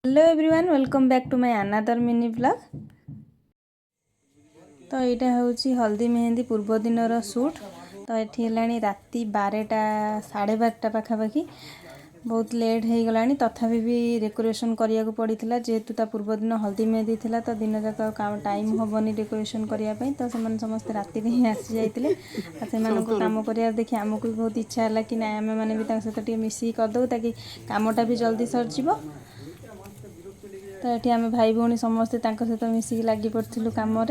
Hello everyone welcome back to my another mini blog. तो यहाँ हूँ हल्दी मेहंदी पूर्व दिन शूट। तो ये है राति 12टा 12:30 पाखापाखि बहुत लेट हो गला तथापि भी डेकोरेशन करिया को पड़ता जेहेतु ता पूर्व दिन हल्दी मेहंदी थिला तो दिन जाक टाइम हेनी डेकोरेशन करने तो से समस्ते राति ही आसी जाते से कम कर देखिए आमको भी बहुत इच्छा है कि ना आम मैंने भी सहित मिसिक करदे ताकि कमटा भी जल्दी सरजिव। तो ये आम भाई भौणी समस्ते सहित मिसिक लगी पड़ू कम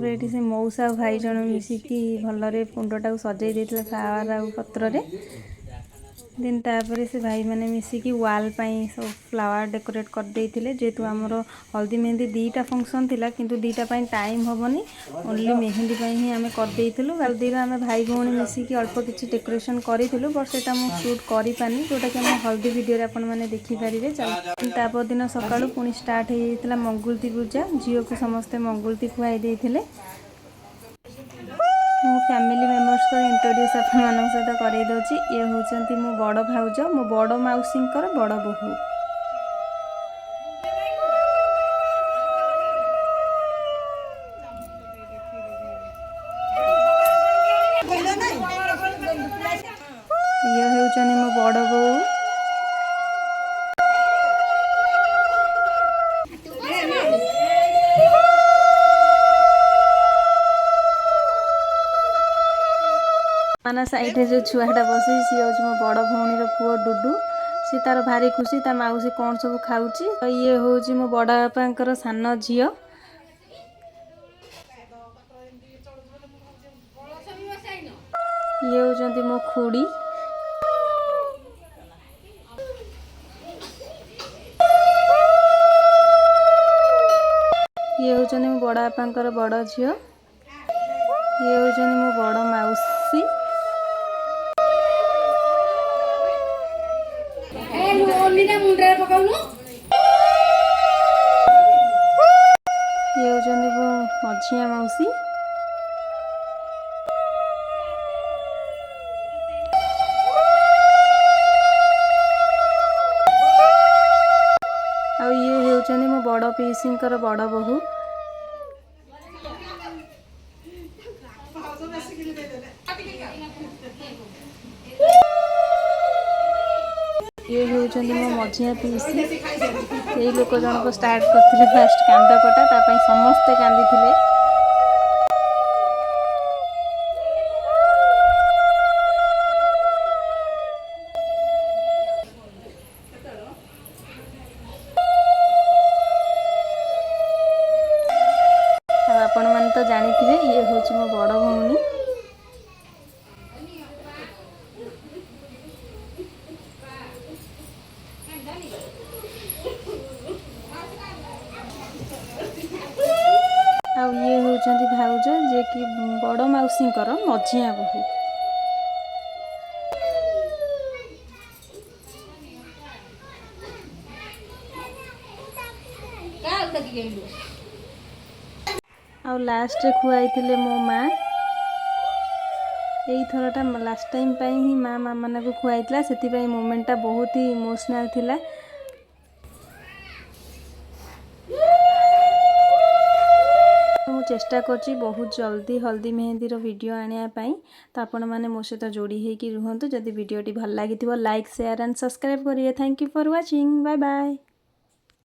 ये से मौसा भाई जन मिसिकी भलरे कुंडटा को सजाई देते फ्लावर आ पत्र देन तापर से भाई मैंने मिसिकी वाल सब फ्लावर डेकोरेट कर देते जेहेतु आमर हल्दी मेहंदी दीटा फंक्शन थिला किंतु दीटा टाइम हेनी ओनली मेहंदी ही आम करदेलु हल्दी आम भाई भौणी मिसिकी अल्प किसी डेकोरेशन करूँ बट से शूट कर पानी जोटा कि आम हल्दी वीडियो आपण मैंने देखिपारे। तापर दिन सका पुणी स्टार्ट होता मंगुलती पूजा झील को समस्ते मंगुलती खुआई देते मो फैमिली मेम्बर्स को इंट्रोड्यूस आप सहित कर दौची। ये हूँ मो बड़ भाउज मो बड़ मौसी बड़ बोहू। ये हूँ मो बड़ बो माना साइड जो छुआटा बस सी हूँ मो बड़ भौणी पुओ डुडू सी तार भारी खुशी ता मौसी कौन सब खाऊँ। तो ये हूँ मो बड़ बापा सान झी ये हूँ मो खुड़ी ये हूँ मो बड़ बापा बड़ झी ये हूँ मो बड़ मौसी ये हूँ मो मझिया मौसी आ ये हूँ मो बड़ पीसी बड़ बोहू। ये हूँ मो मझिया पीसी यही लोक जनक स्टार्ट करते फास्ट कांद कटा समस्ते कांदी आपण मैंने तो जानी ये हूँ मो बड़ भौणी। आ ये हूँ भाउज जे कि बड़ मौसी मझिया बोहू। आ लास्ट खुआई मो माँ यही थरटा लास्ट टाइम ही माँ माना को खुआई से मोमेंटा बहुत ही इमोशनल थिला। मु चेष्टा करची बहुत जल्दी हल्दी मेहंदी वीडियो आने तो आपण मैंने मो सहित जोड़ी होकि रुहतु। जदि वीडियोटी भल लगी लाइक शेयर एंड सब्सक्राइब करिए। Thank you for watching. Bye bye.